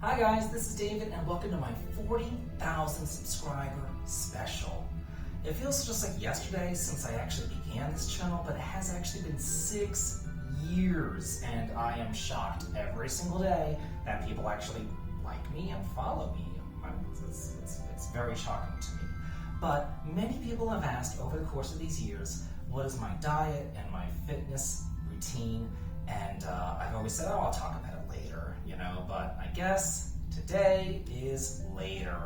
Hi guys, this is David and welcome to my 40,000 subscriber special. It feels just like yesterday since I actually began this channel, but it has actually been 6 years and I am shocked every single day that people actually like me and follow me. It's very shocking to me. But many people have asked over the course of these years, what is my diet and my fitness routine? And I've always said, oh, I'll talk about it later, but I guess today is later.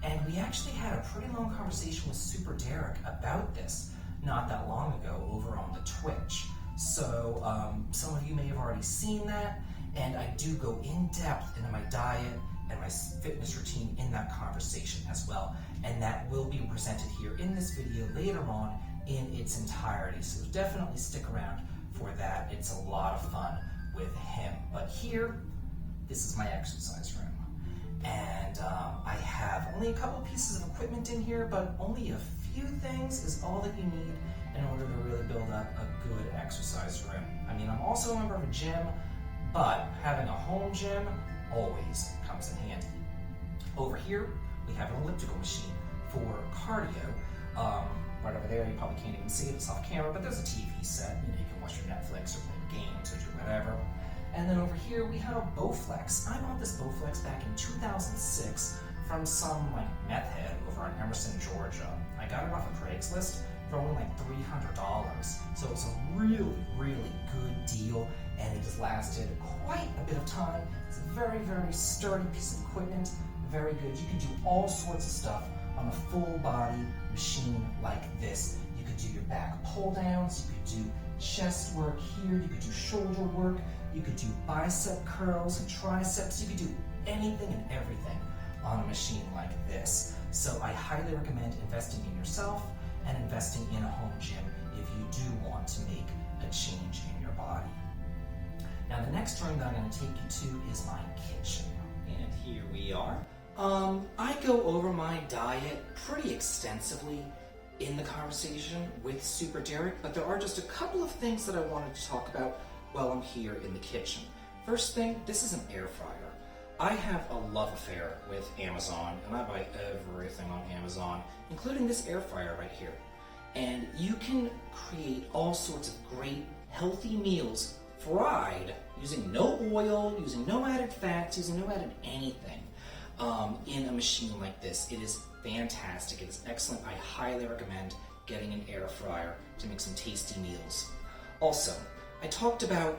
And we actually had a pretty long conversation with SuperDerek about this not that long ago over on the Twitch. So some of you may have already seen that, and I do go in depth into my diet and my fitness routine in that conversation as well. And that will be presented here in this video later on in its entirety. So definitely stick around for that. It's a lot of fun with him. But here, this is my exercise room. And I have only a couple pieces of equipment in here, but only a few things is all that you need in order to really build up a good exercise room. I mean, I'm also a member of a gym, but having a home gym always comes in handy. Over here, we have an elliptical machine for cardio. Right over there, you probably can't even see it, it's off camera, but there's a TV set. You can watch your Netflix or play games or do whatever. And then over here, we have a Bowflex. I bought this Bowflex back in 2006 from some meth head over in Emerson, Georgia. I got it off of Craigslist for only $300. So it's a really, really good deal, and it has lasted quite a bit of time. It's a very, very sturdy piece of equipment, very good. You can do all sorts of stuff on a full body machine like this. You could do your back pull downs, you could do chest work here, you could do shoulder work, you could do bicep curls and triceps, you could do anything and everything on a machine like this. So I highly recommend investing in yourself and investing in a home gym if you do want to make a change in your body. Now the next room that I'm going to take you to is my kitchen. And here we are. I go over my diet pretty extensively in the conversation with SuperDerek, but there are just a couple of things that I wanted to talk about while I'm here in the kitchen. First thing, this is an air fryer. I have a love affair with Amazon, and I buy everything on Amazon, including this air fryer right here. And you can create all sorts of great, healthy meals fried using no oil, using no added fats, using no added anything. In a machine like this. It is fantastic. It is excellent. I highly recommend getting an air fryer to make some tasty meals. Also, I talked about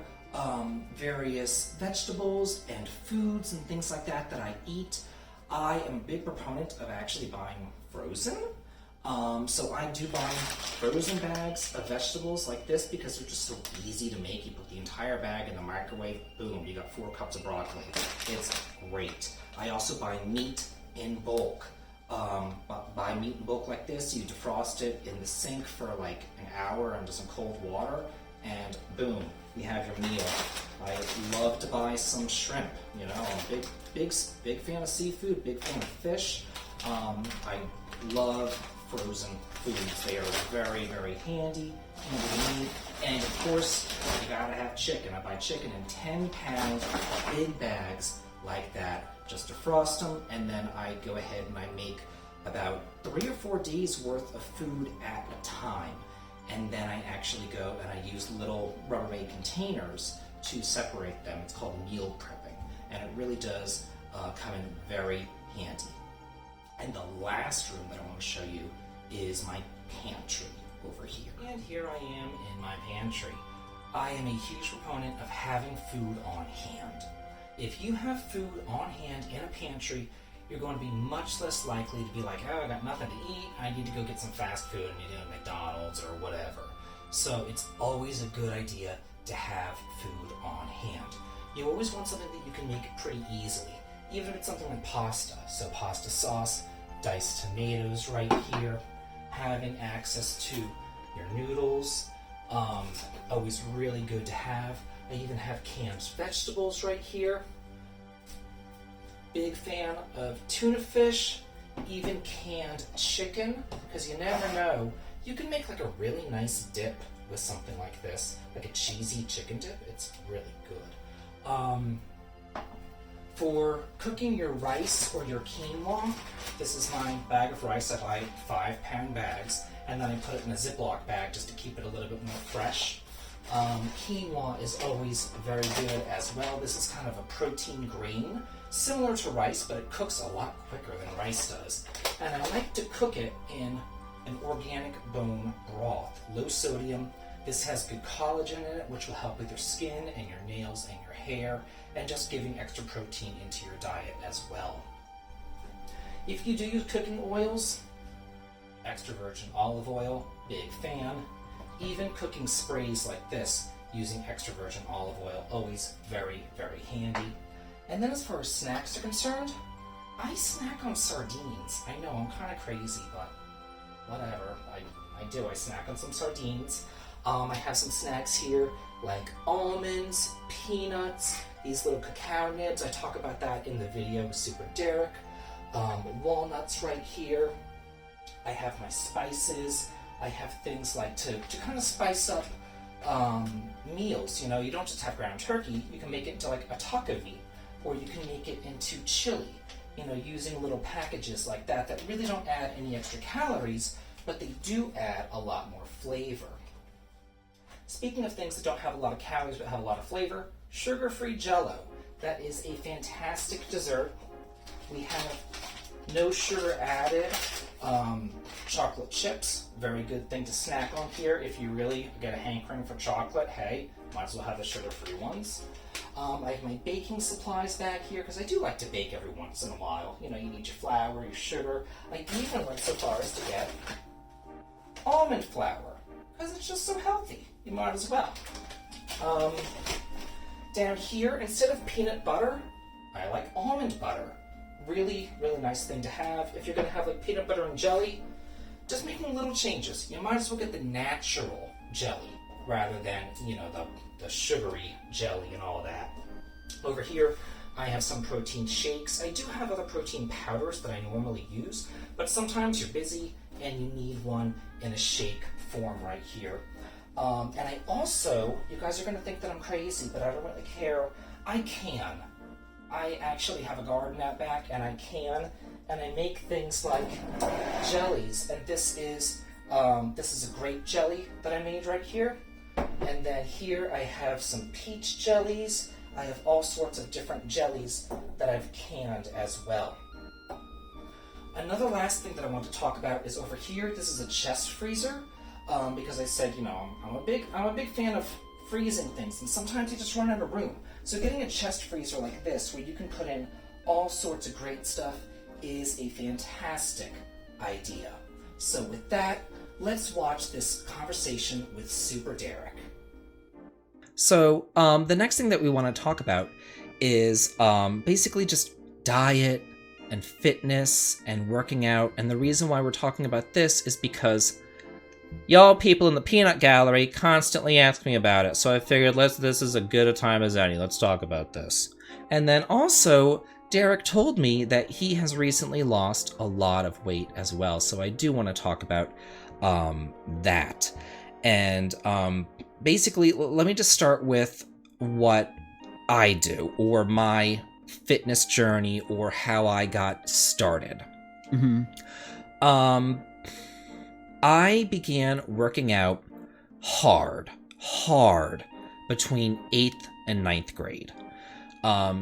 various vegetables and foods and things like that I eat. I am a big proponent of actually buying frozen. So I do buy frozen bags of vegetables like this because they're just so easy to make. You put the entire bag in the microwave, boom, you got 4 cups of broccoli. It's great. I also buy meat in bulk. Buy meat in bulk like this, you defrost it in the sink for like an hour under some cold water, and boom, you have your meal. I love to buy some shrimp, I'm a big fan of seafood, big fan of fish. I love frozen foods. They are very, very handy to eat. And of course, you gotta have chicken. I buy chicken in 10-pound big bags like that. Just defrost them, and then I go ahead and I make about 3 or 4 days worth of food at a time. And then I actually go and I use little Rubbermaid containers to separate them. It's called meal prepping, and it really does come in very handy. And the last room that I want to show you is my pantry over here. And here I am in my pantry. I am a huge proponent of having food on hand. If you have food on hand in a pantry, you're going to be much less likely to be like, oh, I got nothing to eat, I need to go get some fast food and McDonald's or whatever. So it's always a good idea to have food on hand. You always want something that you can make pretty easily, even if it's something like pasta. So pasta sauce, diced tomatoes right here, having access to your noodles, always really good to have. I even have canned vegetables right here. Big fan of tuna fish, even canned chicken, because you never know. You can make like a really nice dip with something like this, like a cheesy chicken dip. It's really good. For cooking your rice or your quinoa, this is my bag of rice. I buy 5-pound bags, and then I put it in a Ziploc bag just to keep it a little bit more fresh. Quinoa is always very good as well. This is kind of a protein grain, similar to rice, but it cooks a lot quicker than rice does. And I like to cook it in an organic bone broth, low sodium. This has good collagen in it, which will help with your skin and your nails and your hair, and just giving extra protein into your diet as well. If you do use cooking oils, extra virgin olive oil, big fan. Even cooking sprays like this, using extra virgin olive oil, always very, very handy. And then as far as snacks are concerned, I snack on sardines. I know, I'm kind of crazy, but whatever. I do. I snack on some sardines. I have some snacks here like almonds, peanuts, these little cacao nibs. I talk about that in the video with SuperDerek. Walnuts right here. I have my spices. I have things like to kind of spice up meals. You know, you don't just have ground turkey. You can make it into like a taco meat, or you can make it into chili. You know, using little packages like that really don't add any extra calories, but they do add a lot more flavor. Speaking of things that don't have a lot of calories but have a lot of flavor, sugar-free Jell-O. That is a fantastic dessert. We have no sugar added chocolate chips. Very good thing to snack on here. If you really get a hankering for chocolate, hey, might as well have the sugar-free ones. I have my baking supplies back here because I do like to bake every once in a while. You know, you need your flour, your sugar. I even went so far as to get almond flour because it's just so healthy. You might as well. Down here, instead of peanut butter, I like almond butter. Really, really nice thing to have. If you're going to have like peanut butter and jelly, just making little changes. You might as well get the natural jelly rather than, you know, the sugary jelly and all that. Over here, I have some protein shakes. I do have other protein powders that I normally use, but sometimes you're busy and you need one in a shake form right here. And I also, you guys are going to think that I'm crazy, but I don't really care. I can. I actually have a garden out back, and I can, and I make things like jellies. And this is a grape jelly that I made right here. And then here I have some peach jellies. I have all sorts of different jellies that I've canned as well. Another last thing that I want to talk about is over here. This is a chest freezer. Because I said, you know, I'm a big fan of freezing things, and sometimes you just run out of room. So getting a chest freezer like this, where you can put in all sorts of great stuff, is a fantastic idea. So with that, let's watch this conversation with SuperDerek. So the next thing that we want to talk about is basically just diet and fitness and working out. And the reason why we're talking about this is because y'all people in the peanut gallery constantly ask me about it, so I figured this is as good a time as any. Let's talk about this. And then also, Derek told me that he has recently lost a lot of weight as well, so I do want to talk about that. And basically, let me just start with what I do, or my fitness journey, or how I got started. I began working out hard between 8th and 9th grade.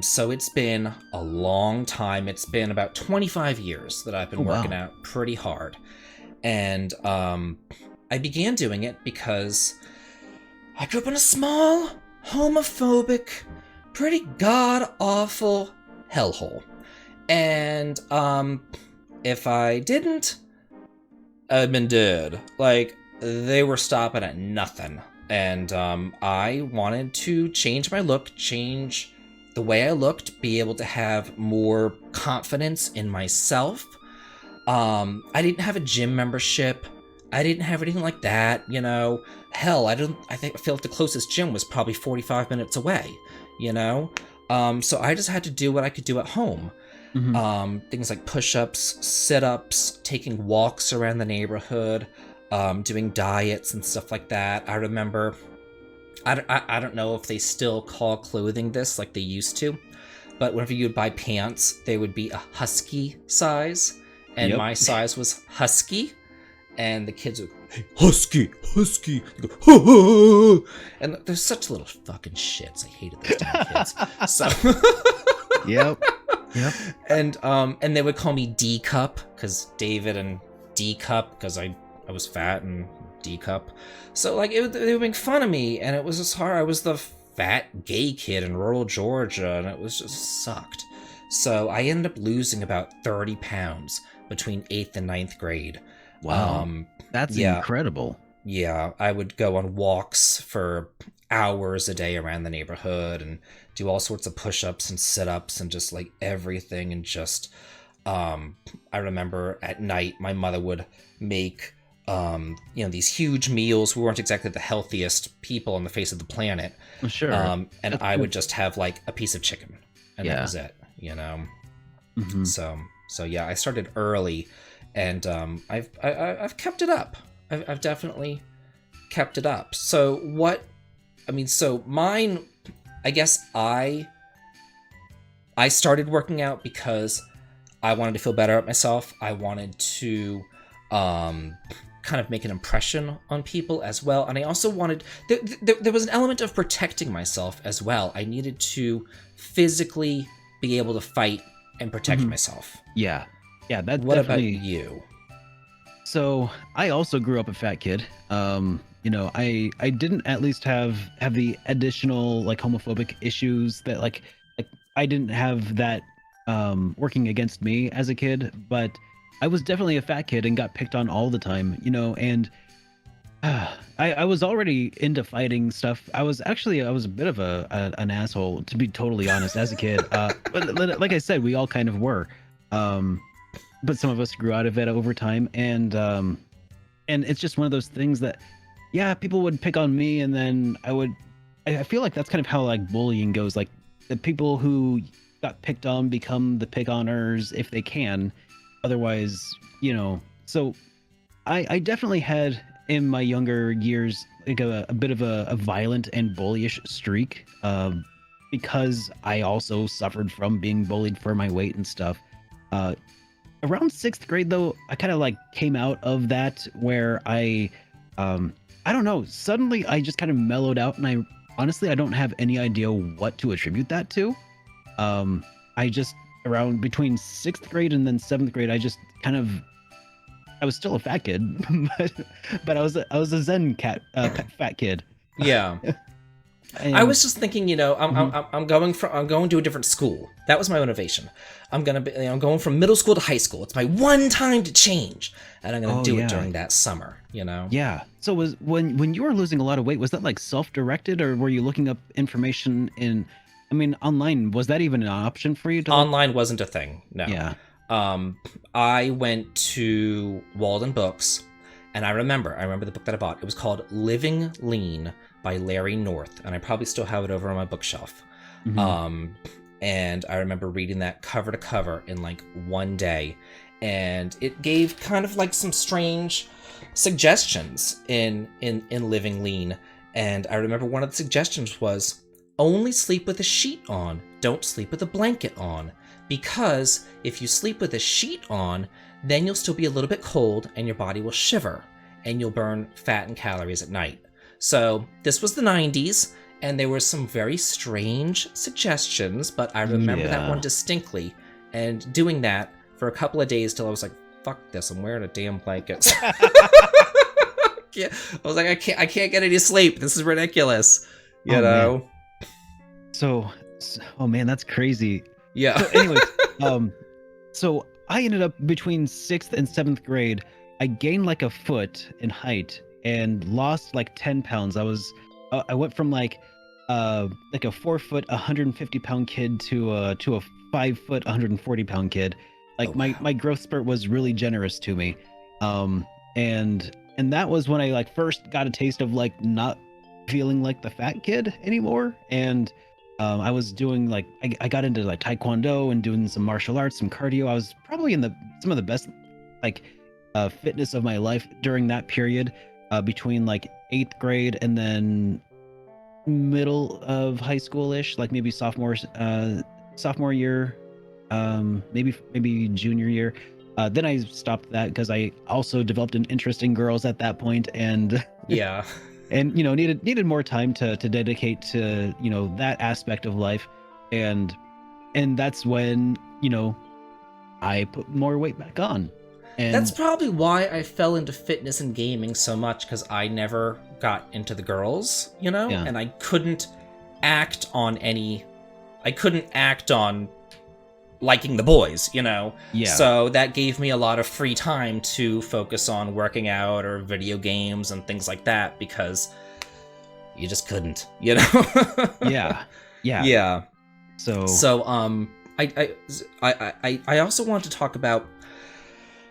So it's been a long time. It's been about 25 years that I've been working out pretty hard. And I began doing it because I grew up in a small, homophobic, pretty god-awful hellhole. And if I didn't, I'd been dead. Like, they were stopping at nothing. And I wanted to change my look, change the way I looked, be able to have more confidence in myself. I didn't have a gym membership. I didn't have anything like that, you know. Hell, I feel like the closest gym was probably 45 minutes away, you know. So I just had to do what I could do at home. Things like push-ups, sit-ups, taking walks around the neighborhood, doing diets and stuff like that. I remember, I don't know if they still call clothing this like they used to, but whenever you would buy pants, they would be a husky size, and my size was husky, and the kids would go, hey, husky, husky, go, oh, and they're such little fucking shits. I hated those damn kids. So, Yep. and they would call me D cup because David and D cup because I was fat and D cup. So like they would make fun of me, and it was just hard. I was the fat gay kid in rural Georgia, and it was just sucked. So I ended up losing about 30 pounds between 8th and 9th grade. Wow. That's incredible. Yeah, I would go on walks for hours a day around the neighborhood and do all sorts of push-ups and sit-ups and just like everything. And just I remember at night my mother would make these huge meals. We weren't exactly the healthiest people on the face of the planet. Sure. And I would just have like a piece of chicken, and that was it, Mm-hmm. So yeah, I started early, and I've kept it up. I've definitely kept it up. So mine, I guess I started working out because I wanted to feel better at myself. I wanted to kind of make an impression on people as well. And I also wanted, there was an element of protecting myself as well. I needed to physically be able to fight and protect myself. Yeah. That. What definitely... about you? So I also grew up a fat kid. I didn't at least have the additional like homophobic issues that like I didn't have that working against me as a kid, but I was definitely a fat kid and got picked on all the time, and I was already into fighting stuff. I was a bit of an asshole, to be totally honest, as a kid. But like I said, we all kind of were. But some of us grew out of it over time, and it's just one of those things that, yeah, people would pick on me, and then I feel like that's kind of how like bullying goes. Like the people who got picked on become the pick-oners if they can. Otherwise, so I definitely had in my younger years like a bit of a violent and bullyish streak, because I also suffered from being bullied for my weight and stuff. Around 6th grade though, I kind of like came out of that, where I don't know, suddenly I just kind of mellowed out, and I honestly don't have any idea what to attribute that to. I just, around between 6th grade and then 7th grade, I just kind of, I was still a fat kid, but I was a Zen fat kid. Yeah. And I was just thinking, I'm going to a different school. That was my motivation. I'm going from middle school to high school. It's my one time to change, and I'm going to do it during that summer. Yeah. So when you were losing a lot of weight, was that like self-directed, or were you looking up information online? Was that even an option for you? Online wasn't a thing. No. Yeah. I went to Walden Books, and I remember the book that I bought. It was called Living Lean by Larry North, and I probably still have it over on my bookshelf. Mm-hmm. And I remember reading that cover to cover in like one day, and it gave kind of like some strange suggestions in Living Lean. And I remember one of the suggestions was, only sleep with a sheet on, don't sleep with a blanket on, because if you sleep with a sheet on, then you'll still be a little bit cold and your body will shiver and you'll burn fat and calories at night. So this was the 90s, and there were some very strange suggestions, but I remember that one distinctly, and doing that for a couple of days till I was like, fuck this, I'm wearing a damn blanket. I was like, I can't get any sleep. This is ridiculous. You know? Man. So, oh man, that's crazy. Yeah. So anyways, so I ended up between 6th and 7th grade, I gained like a foot in height and lost like 10 pounds. I went from like a 4 foot, 150 pound kid to a 5 foot, 140 pound kid. Like my growth spurt was really generous to me. And that was when I like first got a taste of like not feeling like the fat kid anymore. And I was doing like, I got into like Taekwondo and doing some martial arts, some cardio. I was probably in some of the best like fitness of my life during that period, between like 8th grade and then middle of high school-ish, like maybe sophomore sophomore year, maybe junior year. Then I stopped that because I also developed an interest in girls at that point, and Yeah. and needed more time to dedicate to that aspect of life, and that's when I put more weight back on. And That's probably why I fell into fitness and gaming so much, because I never got into the girls, Yeah. and I couldn't act on liking the boys, Yeah. So that gave me a lot of free time to focus on working out or video games and things like that, because you just couldn't, Yeah. Yeah. So I also want to talk about,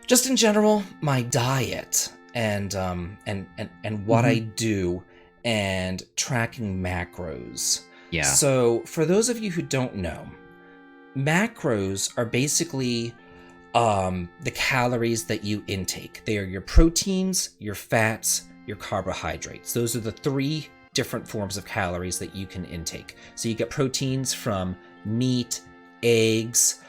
just in general, my diet and what I do, and tracking macros. Yeah. So for those of you who don't know, macros are basically the calories that you intake. They are your proteins, your fats, your carbohydrates. Those are the 3 different forms of calories that you can intake. So you get proteins from meat, eggs,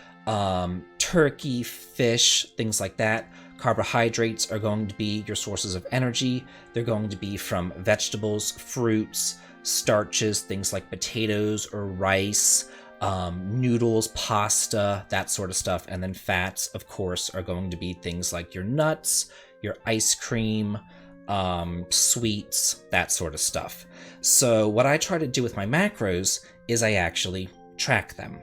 turkey, fish, things like that. Carbohydrates are going to be your sources of energy. They're going to be from vegetables, fruits, starches, things like potatoes or rice, noodles, pasta, that sort of stuff. And then fats, of course, are going to be things like your nuts, your ice cream, sweets, that sort of stuff. So what I try to do with my macros is I actually track them.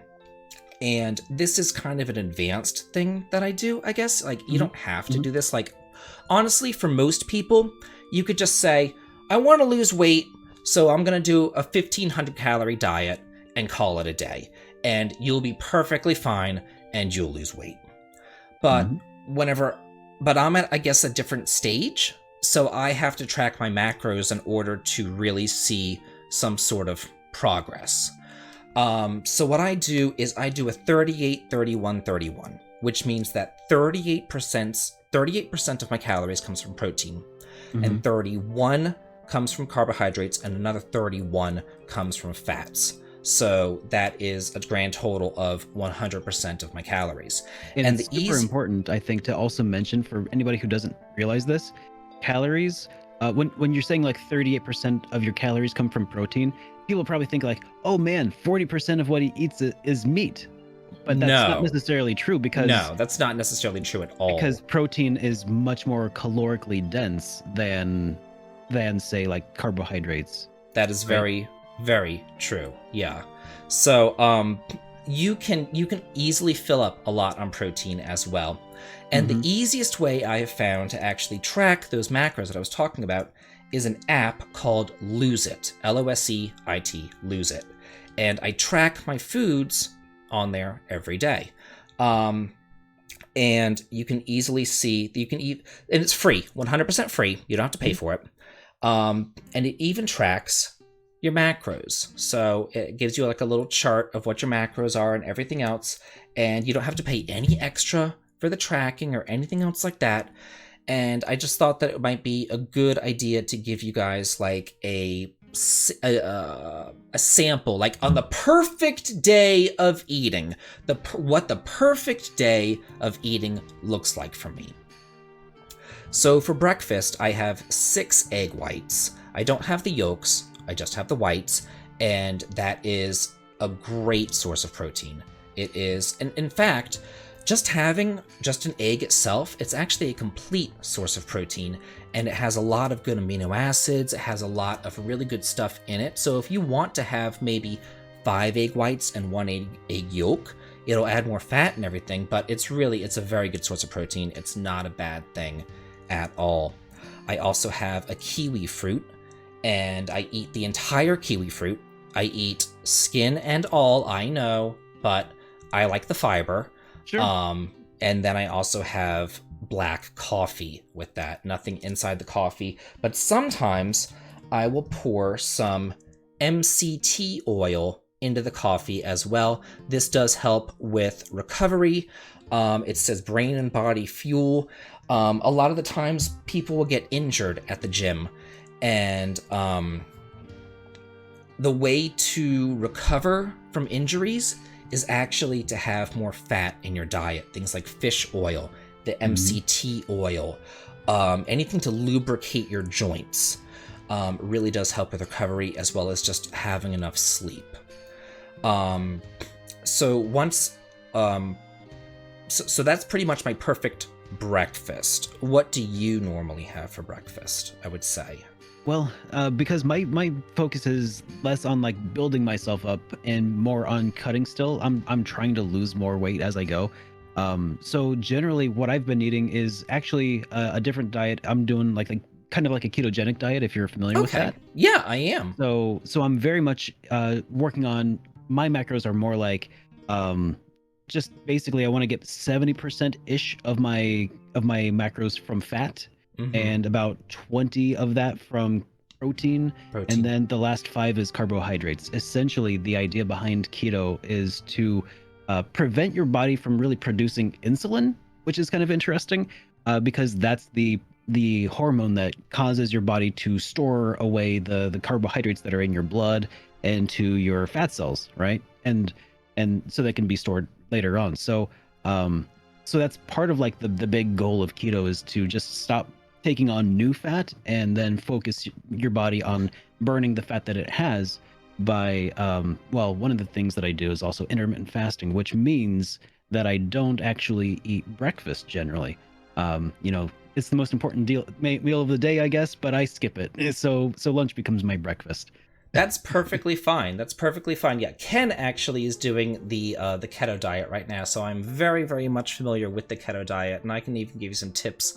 And this is kind of an advanced thing that I do, I guess. Like, you don't have to do this. Like, honestly, for most people, you could just say, I want to lose weight, so I'm going to do a 1,500 calorie diet and call it a day. And you'll be perfectly fine and you'll lose weight. But but I'm at, I guess, a different stage. So I have to track my macros in order to really see some sort of progress. So what I do is I do a 38, 31, 31, which means that 38% of my calories comes from protein, and 31 comes from carbohydrates, and another 31 comes from fats. So that is a grand total of 100% of my calories. And it's super important, I think, to also mention for anybody who doesn't realize this, calories, when you're saying like 38% of your calories come from protein, people probably think like, oh man, 40% of what he eats is meat. But that's not necessarily true, because no, that's not necessarily true at all. Because protein is much more calorically dense than say like carbohydrates. That is very, very true. Yeah. So you can easily fill up a lot on protein as well. And the easiest way I have found to actually track those macros that I was talking about is an app called Lose It, L-O-S-E-I-T, Lose It. And I track my foods on there every day. And you can easily see, you can eat, and it's free, 100% free. You don't have to pay for it. And it even tracks your macros. So it gives you like a little chart of what your macros are and everything else. And you don't have to pay any extra for the tracking or anything else like that. And I just thought that it might be a good idea to give you guys like a sample, like on the perfect day of eating, what the perfect day of eating looks like for me. So for breakfast, I have 6 egg whites. I don't have the yolks, I just have the whites, and that is a great source of protein. It is, and in fact, just having just an egg itself, it's actually a complete source of protein, and it has a lot of good amino acids. It has a lot of really good stuff in it. So if you want to have maybe 5 egg whites and 1 egg yolk, it'll add more fat and everything, but it's a very good source of protein. It's not a bad thing at all. I also have a kiwi fruit, and I eat the entire kiwi fruit. I eat skin and all, I know, but I like the fiber. Sure. And then I also have black coffee with that. Nothing inside the coffee, but sometimes I will pour some MCT oil into the coffee as well. This does help with recovery. It says brain and body fuel. A lot of the times people will get injured at the gym, and the way to recover from injuries is actually to have more fat in your diet. Things like fish oil, the MCT oil, anything to lubricate your joints really does help with recovery, as well as just having enough sleep. So that's pretty much my perfect breakfast. What do you normally have for breakfast, I would say? Well, because my focus is less on like building myself up and more on cutting still. I'm trying to lose more weight as I go. So generally what I've been eating is actually a different diet. I'm doing like kind of like a ketogenic diet, if you're familiar with that. Yeah, I am. So I'm very much working on, my macros are more like just basically I want to get 70% ish of my macros from fat, and about 20 of that from protein, and then the last 5 is carbohydrates. Essentially, the idea behind keto is to prevent your body from really producing insulin, which is kind of interesting, because that's the hormone that causes your body to store away the carbohydrates that are in your blood into your fat cells, right? And so they can be stored later on. So that's part of like the big goal of keto, is to just stop taking on new fat and then focus your body on burning the fat that it has by one of the things that I do is also intermittent fasting, which means that I don't actually eat breakfast generally. It's the most important meal of the day, I guess, but I skip it. So lunch becomes my breakfast. That's perfectly fine. That's perfectly fine. Yeah, Ken actually is doing the keto diet right now, so I'm very, very much familiar with the keto diet, and I can even give you some tips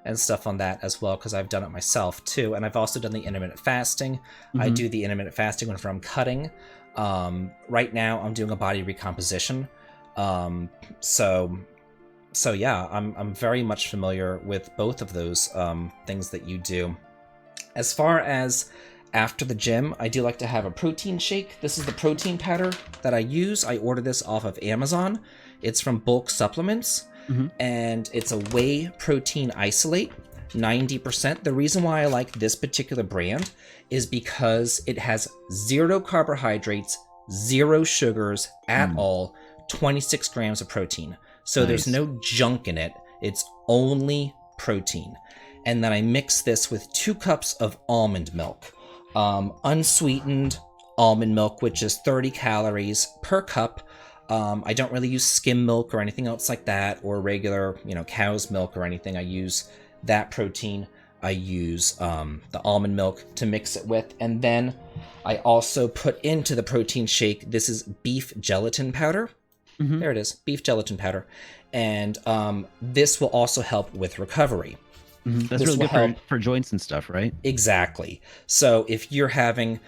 and stuff on that as well, because I've done it myself too. And I've also done the intermittent fasting. I do the intermittent fasting whenever I'm cutting. Right now, I'm doing a body recomposition. So yeah, I'm very much familiar with both of those things that you do. As far as after the gym, I do like to have a protein shake. This is the protein powder that I use. I order this off of Amazon. It's from Bulk Supplements, and it's a whey protein isolate, 90%. The reason why I like this particular brand is because it has 0 carbohydrates, 0 sugars at all, 26 grams of protein. So there's no junk in it. It's only protein. And then I mix this with 2 cups of almond milk. Unsweetened almond milk, which is 30 calories per cup. I don't really use skim milk or anything else like that, or regular, cow's milk or anything. I use that protein. I use the almond milk to mix it with. And then I also put into the protein shake, this is beef gelatin powder. There it is, beef gelatin powder. And this will also help with recovery. That's really good for joints and stuff, right? Exactly. So if you have an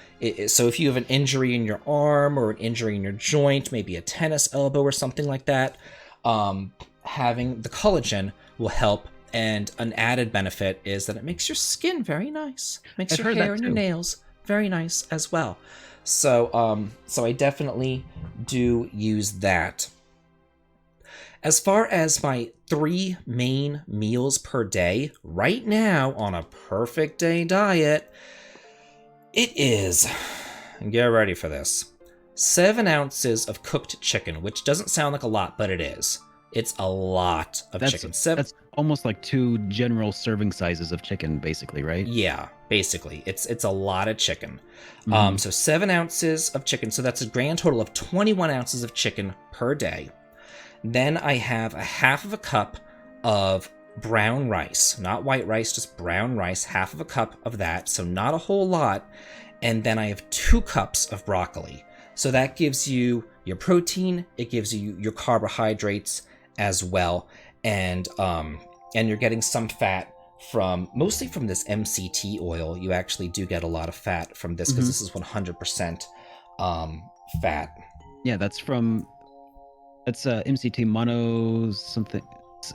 injury in your arm or an injury in your joint, maybe a tennis elbow or something like that, having the collagen will help. And an added benefit is that it makes your skin very nice. Makes your hair and your nails very nice as well. So I definitely do use that. As far as my 3 main meals per day, right now on a perfect day diet, it is, get ready for this, 7 ounces of cooked chicken, which doesn't sound like a lot, but it is. It's a lot of chicken. That's almost like 2 general serving sizes of chicken, basically, right? Yeah, basically. It's a lot of chicken. So 7 ounces of chicken, so that's a grand total of 21 ounces of chicken per day. Then I have a half of a cup of brown rice, not white rice, just brown rice, half of a cup of that, so not a whole lot. And then I have 2 cups of broccoli. So that gives you your protein, it gives you your carbohydrates as well, and you're getting some fat mostly from this MCT oil. You actually do get a lot of fat from this because this is 100% fat. Yeah, that's MCT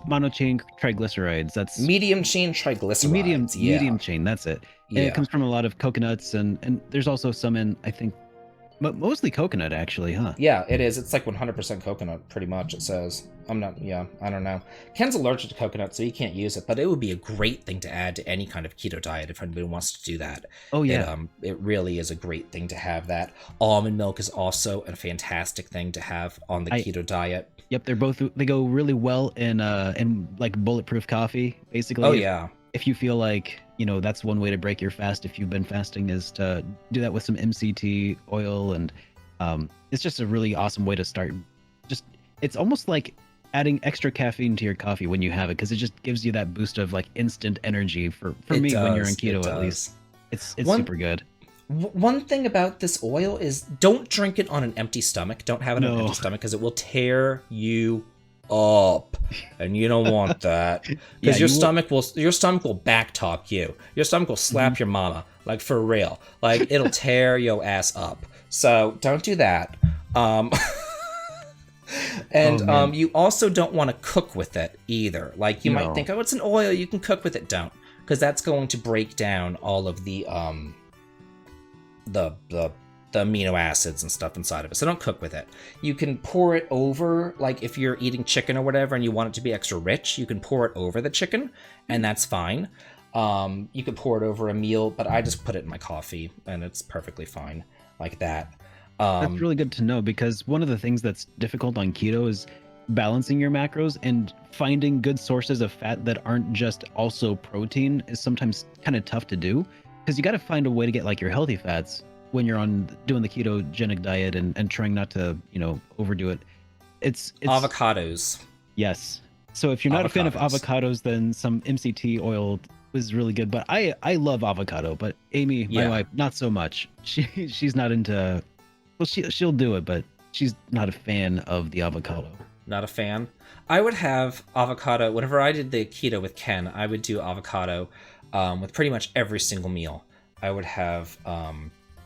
monochain triglycerides. That's medium chain triglycerides. Medium chain. That's it. And it comes from a lot of coconuts, and there's also some in, I think, But mostly coconut, actually, huh? Yeah, it is. It's like 100% coconut, pretty much, it says. I don't know. Ken's allergic to coconut, so he can't use it, but it would be a great thing to add to any kind of keto diet if anybody wants to do that. Oh yeah. It really is a great thing to have that. Almond milk is also a fantastic thing to have on the keto diet. Yep, they go really well in like bulletproof coffee, basically. Oh yeah. If you feel like, that's one way to break your fast if you've been fasting, is to do that with some MCT oil, and it's just a really awesome way to start. Just it's almost like adding extra caffeine to your coffee when you have it, because it just gives you that boost of like instant energy for me when you're in keto, at least. It's super good. One thing about this oil is don't drink it on an empty stomach. Don't have it on an empty stomach, because it will tear you up, and you don't want that, because your stomach will back talk you. Your stomach will slap your mama, like for real. Like it'll tear your ass up. So don't do that. And you also don't want to cook with it either. Like you might think, oh, it's an oil, you can cook with it. Don't, because that's going to break down all of the amino acids and stuff inside of it. So don't cook with it. You can pour it over, like if you're eating chicken or whatever and you want it to be extra rich, you can pour it over the chicken, and that's fine. You could pour it over a meal, but I just put it in my coffee, and it's perfectly fine like that. That's really good to know, because one of the things that's difficult on keto is balancing your macros, and finding good sources of fat that aren't just also protein is sometimes kind of tough to do, because you got to find a way to get like your healthy fats when you're doing the ketogenic diet, and trying not to, overdo it. It's avocados. Yes. So if you're not a fan of avocados, then some MCT oil is really good. But I love avocado, but Amy, my wife, not so much. She's not into, well, she'll do it, but she's not a fan of the avocado. Not a fan. I would have avocado whenever I did the keto with Ken. I would do avocado with pretty much every single meal. I would have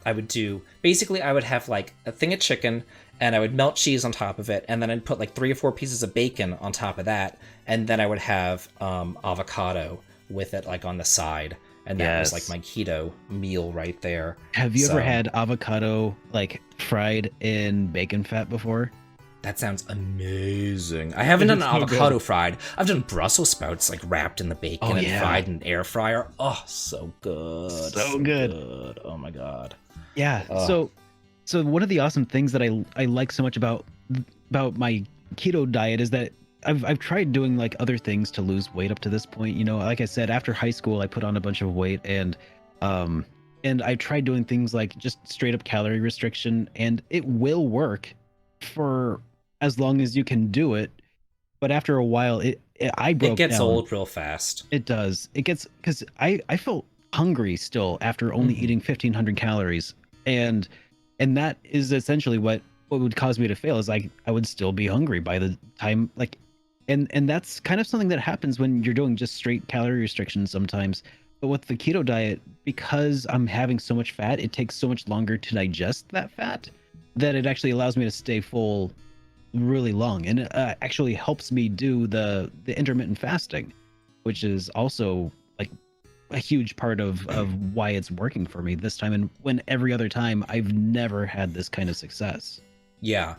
I would have like a thing of chicken, and I would melt cheese on top of it, and then I'd put like 3 or 4 pieces of bacon on top of that, and then I would have avocado with it, like on the side, and that was like my keto meal right there. Have you ever had avocado like fried in bacon fat before? That sounds amazing. I haven't done avocado fried. I've done Brussels sprouts like wrapped in the bacon and fried in an air fryer. Oh, so good. So good. Oh my god. Yeah. So one of the awesome things that I like so much about my keto diet is that I've tried doing like other things to lose weight up to this point. Like I said, after high school, I put on a bunch of weight, and I tried doing things like just straight up calorie restriction, and it will work for as long as you can do it. But after a while, it gets down. Old real fast. It does. It gets, because I felt hungry still after only eating 1,500 calories, and that is essentially what would cause me to fail, is I would still be hungry by the time, like, and that's kind of something that happens when you're doing just straight calorie restrictions sometimes. But with the keto diet, because I'm having so much fat, it takes so much longer to digest that fat, that it actually allows me to stay full really long, and it actually helps me do the intermittent fasting, which is also like a huge part of why it's working for me this time, and when every other time I've never had this kind of success. Yeah.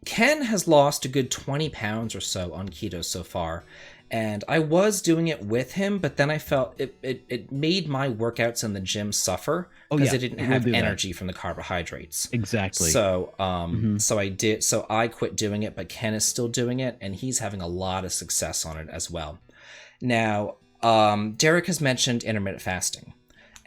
Ken has lost a good 20 pounds or so on keto so far, and I was doing it with him, but then I felt it made my workouts in the gym suffer, because I didn't have energy from the carbohydrates. Exactly. So so I quit doing it, but Ken is still doing it, and he's having a lot of success on it as well. Now, Derek has mentioned intermittent fasting,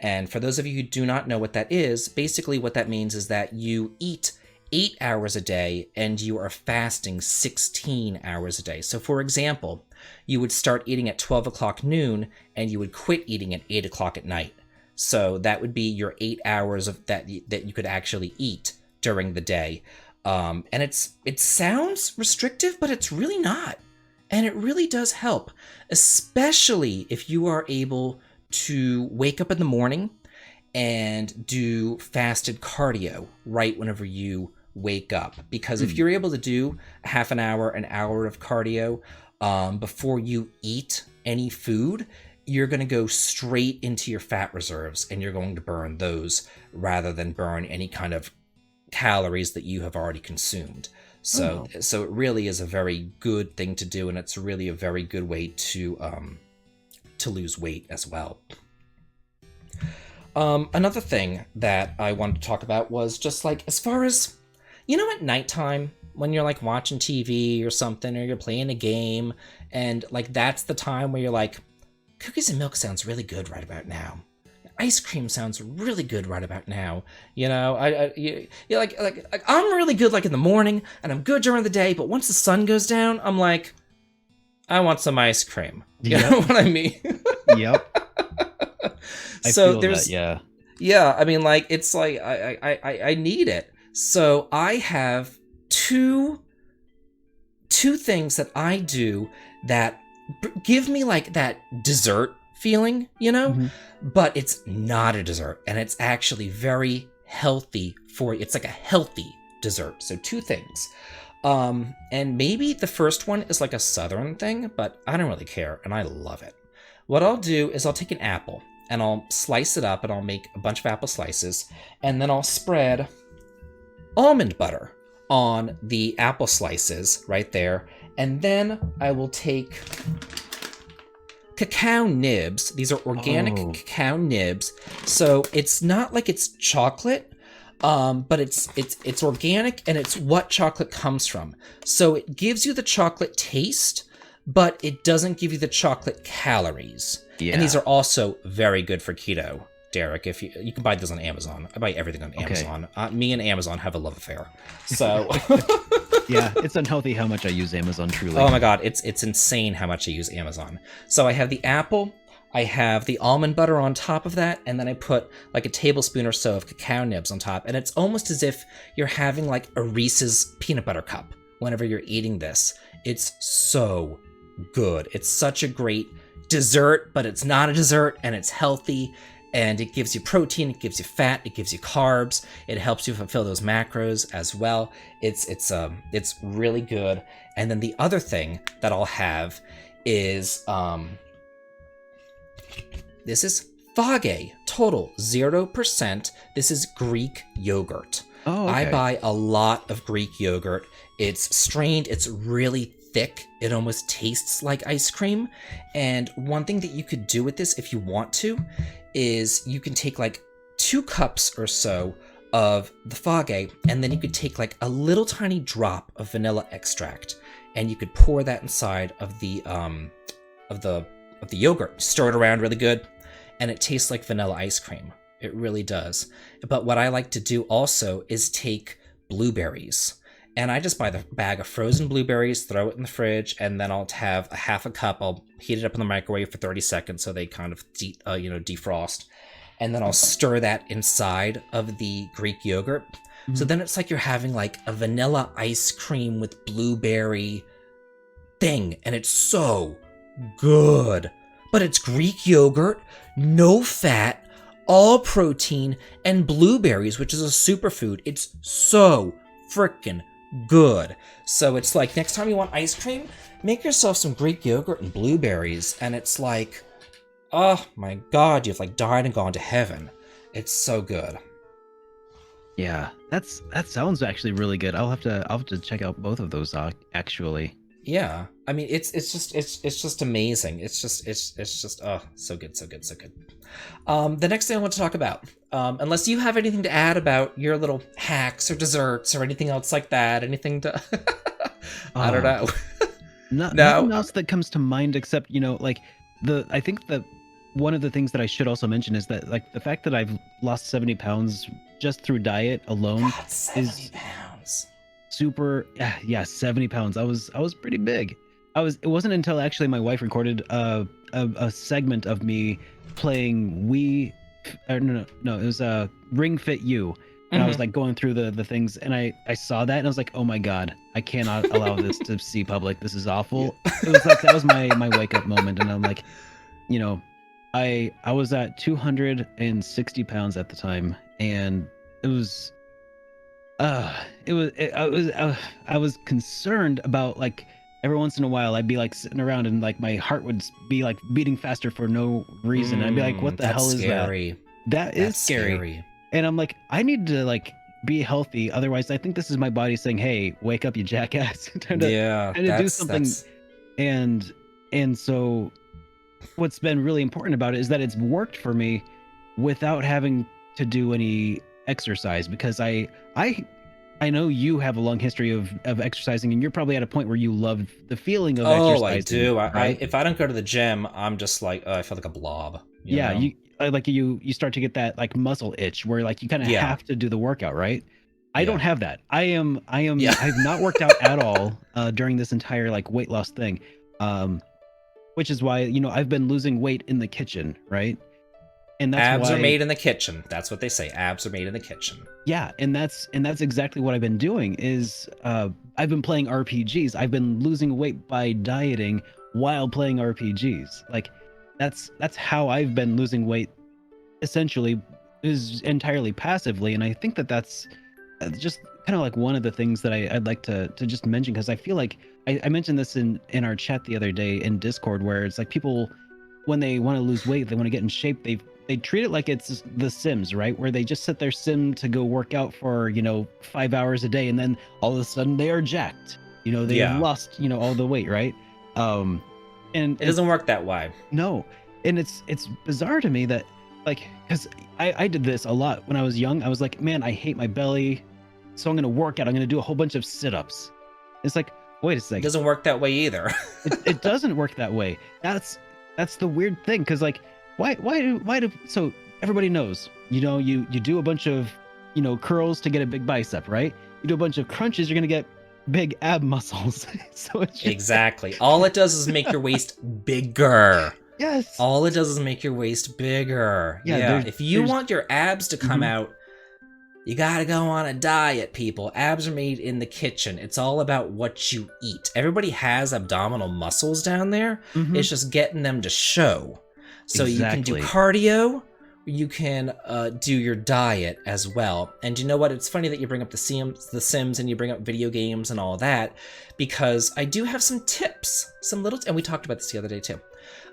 and for those of you who do not know what that is, basically what that means is that you eat 8 hours a day and you are fasting 16 hours a day. So for example, you would start eating at 12 o'clock noon and you would quit eating at 8 o'clock at night. So that would be your 8 hours of that you could actually eat during the day. And it sounds restrictive, but it's really not. And it really does help, especially if you are able to wake up in the morning and do fasted cardio right whenever you wake up. Because if you're able to do half an hour of cardio before you eat any food, you're going to go straight into your fat reserves, and you're going to burn those rather than burn any kind of calories that you have already consumed. So it really is a very good thing to do, and it's really a very good way to lose weight as well. Another thing that I wanted to talk about was just like, as far as, at nighttime when you're like watching TV or something, or you're playing a game, and like that's the time where you're like, cookies and milk sounds really good right about now. Ice cream sounds really good right about now. You're like I'm really good like in the morning, and I'm good during the day, but once the sun goes down, I'm like, I want some ice cream. You know what I mean? Yep. So there's that, I mean, like, it's like I need it. So I have two things that I do that give me like that dessert feeling, but it's not a dessert, and it's actually very healthy for you. It's like a healthy dessert. So two things. And maybe the first one is like a southern thing, but I don't really care, and I love it. What I'll do is I'll take an apple and I'll slice it up, and I'll make a bunch of apple slices, and then I'll spread almond butter on the apple slices right there. And then I will take cacao nibs. These are organic cacao nibs. So it's not like it's chocolate, but it's organic, and it's what chocolate comes from. So it gives you the chocolate taste, but it doesn't give you the chocolate calories. Yeah. And these are also very good for keto, Derek. If you can buy those on Amazon. I buy everything on Amazon. Me and Amazon have a love affair. So yeah, it's unhealthy how much I use Amazon, truly. Oh my god, it's insane how much I use Amazon. So I have the apple, I have the almond butter on top of that, and then I put like a tablespoon or so of cacao nibs on top, and it's almost as if you're having like a Reese's peanut butter cup whenever you're eating this. It's so good. It's such a great dessert, but it's not a dessert, and it's healthy, and it gives you protein, it gives you fat, it gives you carbs, it helps you fulfill those macros as well. It's really good. And then the other thing that I'll have is this is Fage, total 0%. This is Greek yogurt. Oh, okay. I buy a lot of Greek yogurt. It's strained, it's really thick. It almost tastes like ice cream. And one thing that you could do with this, if you want to, is you can take like 2 cups or so of the Fage, and then you could take like a little tiny drop of vanilla extract, and you could pour that inside of the yogurt. Stir it around really good, and it tastes like vanilla ice cream. It really does. But what I like to do also is take blueberries. And I just buy the bag of frozen blueberries, throw it in the fridge, and then I'll have a half a cup. I'll heat it up in the microwave for 30 seconds so they kind of defrost. And then I'll stir that inside of the Greek yogurt. Mm-hmm. So then it's like you're having like a vanilla ice cream with blueberry thing. And it's so good. But it's Greek yogurt, no fat, all protein, and blueberries, which is a superfood. It's so freaking good. So it's like, next time you want ice cream, make yourself some Greek yogurt and blueberries, and it's like, oh my god, you've like died and gone to heaven. It's so good. Yeah, that sounds actually really good. I'll have to check out both of those actually. Yeah, I mean, it's just amazing. It's just so good. The next thing I want to talk about, unless you have anything to add about your little hacks or desserts or anything else like that, anything to, I don't know. Nothing else that comes to mind except, I think that one of the things that I should also mention is that like the fact that I've lost 70 pounds just through diet alone. God, 70 pounds. Super, 70 pounds. I was pretty big. It wasn't until actually my wife recorded a segment of me playing it was Ring Fit You, and I was like going through the things, and I saw that and I was like, oh my god, I cannot allow this to see public. This is awful. It was like that was my wake up moment, and I'm like, I was at 260 pounds at the time, and it was. I was concerned about, like, every once in a while I'd be like sitting around and like my heart would be like beating faster for no reason. I'd be like, what the hell is scary. that? That's scary. And I'm like, I need to like be healthy. Otherwise, I think this is my body saying, "Hey, wake up, you jackass! time to Yeah, do something." And so, what's been really important about it is that it's worked for me without having to do any exercise, because I know you have a long history of exercising, and you're probably at a point where you love the feeling of exercising. I do. Right? If I don't go to the gym, I'm just like, I feel like a blob. Yeah, know? you start to get that like muscle itch where like you kind of have to do the workout, right? I don't have that. I've not worked out at all during this entire like weight loss thing. Which is why, I've been losing weight in the kitchen, right? And that's abs why are made in the kitchen. That's what they say. Abs are made in the kitchen. Yeah, and that's exactly what I've been doing is I've been playing RPGs. I've been losing weight by dieting while playing RPGs. Like that's how I've been losing weight, essentially, is entirely passively. And I think that that's just kind of like one of the things that I'd like to just mention, because I feel like I mentioned this in our chat the other day in Discord, where it's like people, when they want to lose weight, they want to get in shape, they treat it like it's The Sims, right? Where they just set their sim to go work out for 5 hours a day, and then all of a sudden they are jacked. They have lost all the weight, right? And it doesn't work that way. No, and it's bizarre to me that, like, because I did this a lot when I was young. I was like, man, I hate my belly, so I'm gonna work out. I'm gonna do a whole bunch of sit-ups. It's like, wait a second. It doesn't work that way either. it doesn't work that way. That's the weird thing, because like, why do so everybody knows, you do a bunch of curls to get a big bicep, right? You do a bunch of crunches, you're gonna get big ab muscles. So it's just... Exactly. All it does is make your waist bigger. Yes. All it does is make your waist bigger. Yeah. If you want your abs to come out, you gotta go on a diet, people. Abs are made in the kitchen. It's all about what you eat. Everybody has abdominal muscles down there. It's just getting them to show. So you can do cardio, you can do your diet as well. And you know what? It's funny that you bring up the Sims and you bring up video games and all that, because I do have some tips, and we talked about this the other day too.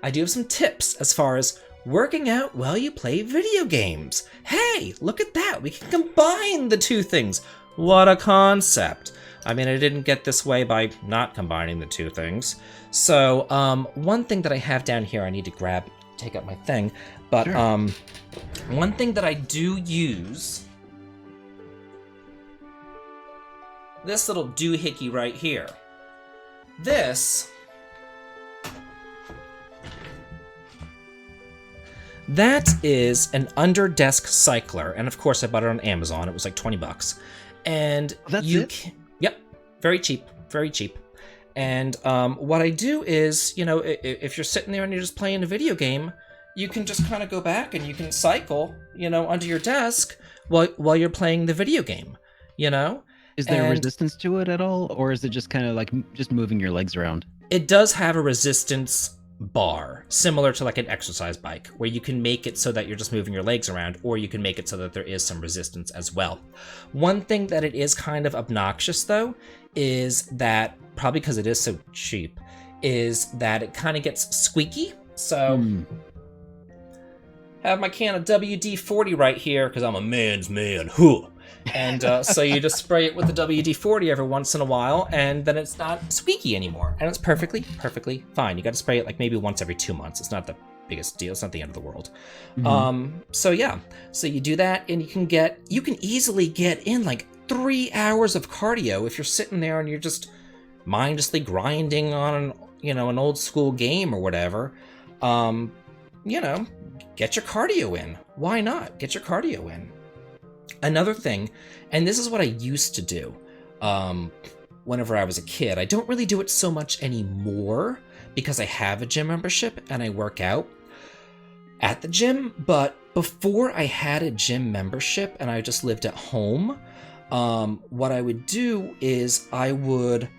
I do have some tips as far as working out while you play video games. Hey, look at that. We can combine the two things. What a concept. I mean, I didn't get this way by not combining the two things. So one thing that I have down here, I need to take up my thing, but sure. One thing that I do use, this little doohickey right here. That is an under-desk cycler, and of course I bought it on Amazon. It was like $20, and yep, very cheap. And what I do is, if you're sitting there and you're just playing a video game, you can just kind of go back and you can cycle, under your desk while you're playing the video game, Is there resistance to it at all, or is it just kind of like just moving your legs around? It does have a resistance bar, similar to like an exercise bike, where you can make it so that you're just moving your legs around, or you can make it so that there is some resistance as well. One thing that it is kind of obnoxious though is that, probably because it is so cheap, is that it kind of gets squeaky. So have my can of WD-40 right here, because I'm a man's man. And so you just spray it with the WD-40 every once in a while, and then it's not squeaky anymore, and it's perfectly fine. You got to spray it like maybe once every 2 months. It's not the biggest deal. It's not the end of the world. So you do that, and you can easily get in like 3 hours of cardio if you're sitting there and you're just mindlessly grinding on an old school game or whatever. Get your cardio in. Why not? Get your cardio in. Another thing, and this is what I used to do whenever I was a kid. I don't really do it so much anymore because I have a gym membership and I work out at the gym. But before I had a gym membership and I just lived at home, what I would do is I would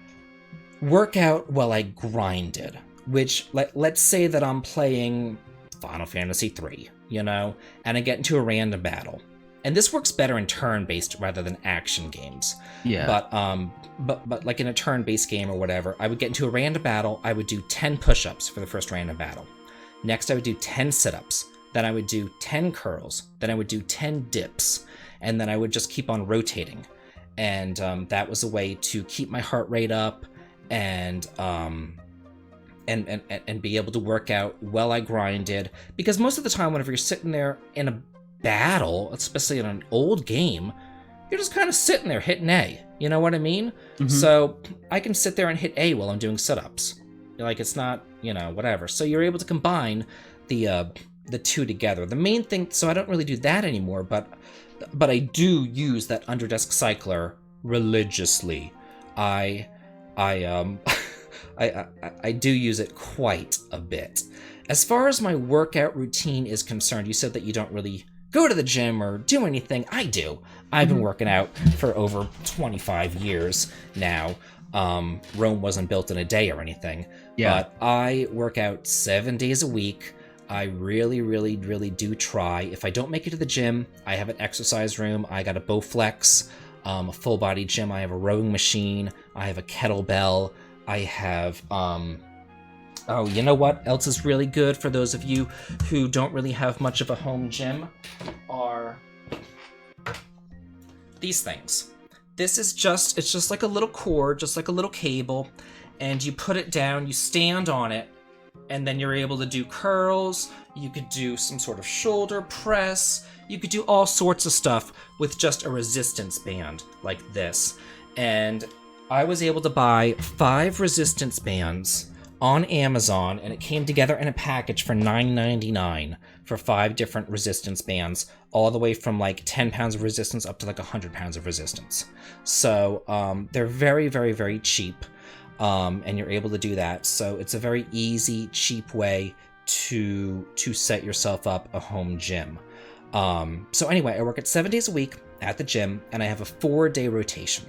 work out while I grinded, which let's say that I'm playing Final Fantasy 3, and I get into a random battle. And this works better in turn-based rather than action games. Yeah. But like in a turn-based game or whatever, I would get into a random battle. I would do 10 push-ups for the first random battle. Next, I would do 10 sit-ups. Then I would do 10 curls. Then I would do 10 dips. and then I would just keep on rotating. And that was a way to keep my heart rate up and be able to work out while I grinded. Because most of the time, whenever you're sitting there in a battle, especially in an old game, you're just kind of sitting there hitting A. You know what I mean? Mm-hmm. So I can sit there and hit A while I'm doing sit-ups. Like, it's not, whatever. So you're able to combine the two together. The main thing, so I don't really do that anymore, but I do use that underdesk cycler religiously. I do use it quite a bit. As far as my workout routine is concerned, you said that you don't really go to the gym or do anything. I do. I've been working out for over 25 years now. Rome wasn't built in a day or anything. Yeah. But I work out 7 days a week. I really, really, really do try. If I don't make it to the gym, I have an exercise room. I got a Bowflex, a full body gym. I have a rowing machine. I have a kettlebell. I have, oh, you know what else is really good for those of you who don't really have much of a home gym are these things. This is it's just like a little cord, just like a little cable, and you put it down, you stand on it, and then you're able to do curls. You could do some sort of shoulder press. You could do all sorts of stuff with just a resistance band like this. And I was able to buy 5 resistance bands on Amazon, and it came together in a package for $9.99 for 5 different resistance bands, all the way from like 10 pounds of resistance up to like 100 pounds of resistance. So they're very, very, very cheap, and you're able to do that. So it's a very easy, cheap way to set yourself up a home gym. So anyway, I work at 7 days a week at the gym, and I have a 4-day rotation.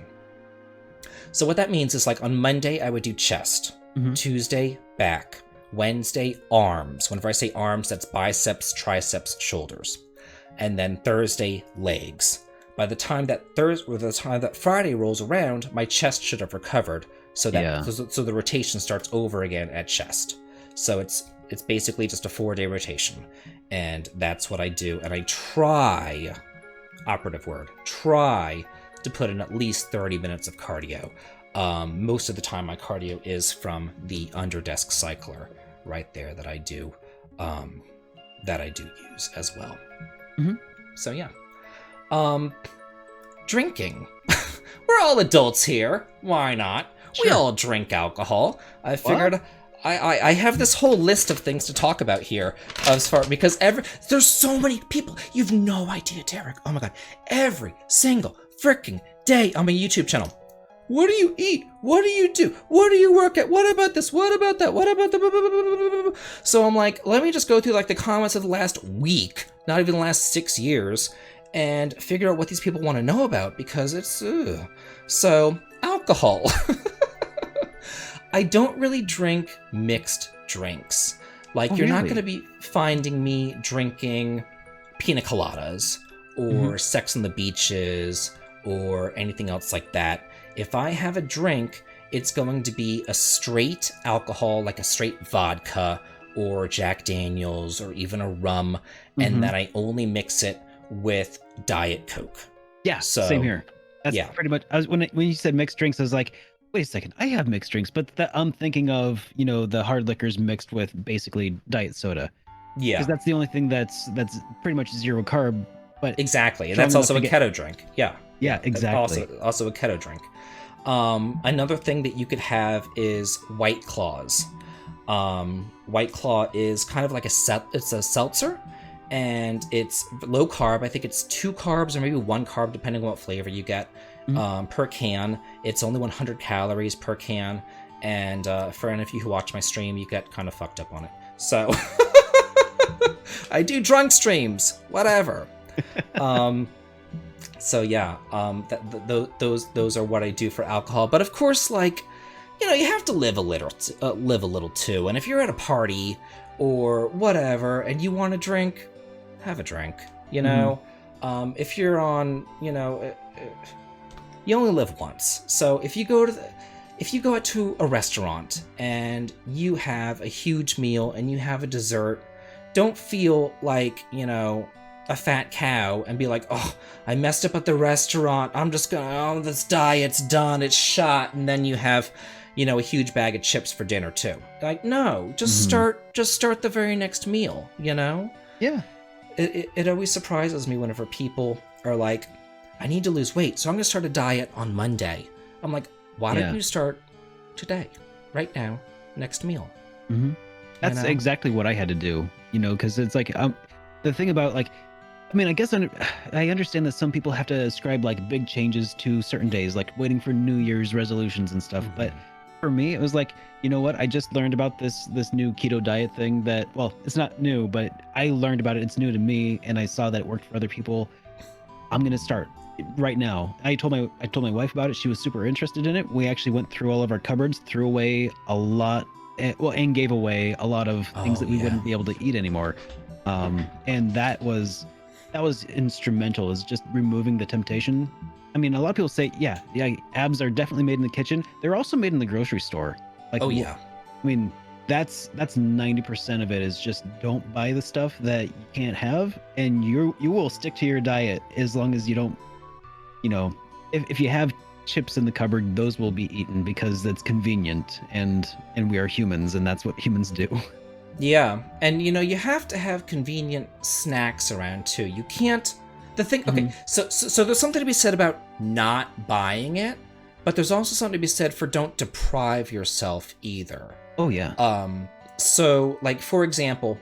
So what that means is, like, on Monday, I would do chest. Mm-hmm. Tuesday, back. Wednesday, arms. Whenever I say arms, that's biceps, triceps, shoulders. And then Thursday, legs. By the time that Friday rolls around, my chest should have recovered, so the rotation starts over again at chest. So it's basically just a 4-day rotation, and that's what I do. And I try, operative word, try to put in at least 30 minutes of cardio. Most of the time my cardio is from the underdesk cycler right there that I do use as well. Mm-hmm. So yeah. Drinking. We're all adults here. Why not? Sure. We all drink alcohol. I figured I have this whole list of things to talk about here because there's so many people. You've no idea, Derek. Oh my god. Every single freaking day on my YouTube channel. What do you eat? What do you do? What do you work at? What about this? What about that? What about the... So I'm like, let me just go through like the comments of the last week, not even the last 6 years, and figure out what these people want to know about, because it's... So, alcohol. I don't really drink mixed drinks. Like, you're not going to be finding me drinking pina coladas or Sex on the Beaches or anything else like that. If I have a drink, it's going to be a straight alcohol, like a straight vodka or Jack Daniels or even a rum, and then I only mix it with Diet Coke. Yeah, so, same here. That's pretty much. When you said mixed drinks, I was like, wait a second, I have mixed drinks, but I'm thinking of the hard liquors mixed with basically diet soda. Yeah, because that's the only thing that's pretty much zero carb. But exactly, and that's also a keto drink. Yeah, exactly. Also a keto drink. Another thing that you could have is White Claws. White Claw is kind of like it's a seltzer, and it's low carb. I think it's 2 carbs or maybe 1 carb, depending on what flavor you get, per can. It's only 100 calories per can, and for any of you who watch my stream, you get kind of fucked up on it. So I do drunk streams, whatever. So yeah, those are what I do for alcohol. But of course, like, you have to live a little too. And if you're at a party or whatever and you want to drink, have a drink. If you're on, you only live once. So if you go to a restaurant and you have a huge meal and you have a dessert, don't feel like a fat cow and be like, oh, I messed up at the restaurant. I'm just gonna, this diet's done. It's shot. And then you have, a huge bag of chips for dinner too. Like, no, just start the very next meal, Yeah. It always surprises me whenever people are like, I need to lose weight, so I'm gonna start a diet on Monday. I'm like, why don't you start today, right now, next meal? Mm-hmm. That's exactly what I had to do, because it's like, the thing about like, I guess I understand that some people have to ascribe like big changes to certain days, like waiting for New Year's resolutions and stuff. But for me, it was like, you know what? I just learned about this new keto diet thing that, well, it's not new, but I learned about it. It's new to me, and I saw that it worked for other people. I'm gonna start right now. I told my wife about it. She was super interested in it. We actually went through all of our cupboards, threw away a lot, and gave away a lot of things that we wouldn't be able to eat anymore. And that was instrumental, is just removing the temptation. A lot of people say, yeah, abs are definitely made in the kitchen. They're also made in the grocery store. Like, that's 90% of it is just don't buy the stuff that you can't have, and you will stick to your diet as long as you don't, if you have chips in the cupboard, those will be eaten because it's convenient, and we are humans, and that's what humans do. Yeah, and you have to have convenient snacks around too. You can't. The thing, okay, so there's something to be said about not buying it, but there's also something to be said for don't deprive yourself either. Oh yeah. So like, for example,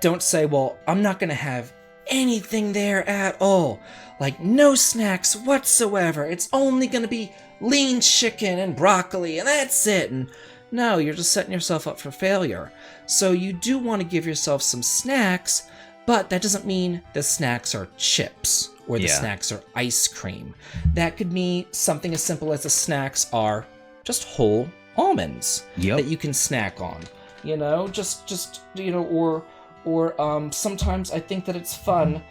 don't say, well, I'm not gonna have anything there at all, like no snacks whatsoever. It's only gonna be lean chicken and broccoli, and that's it. And no, you're just setting yourself up for failure. So you do want to give yourself some snacks, but that doesn't mean the snacks are chips or the snacks are ice cream. That could be something as simple as the snacks are just whole almonds that you can snack on. Or sometimes I think that it's fun.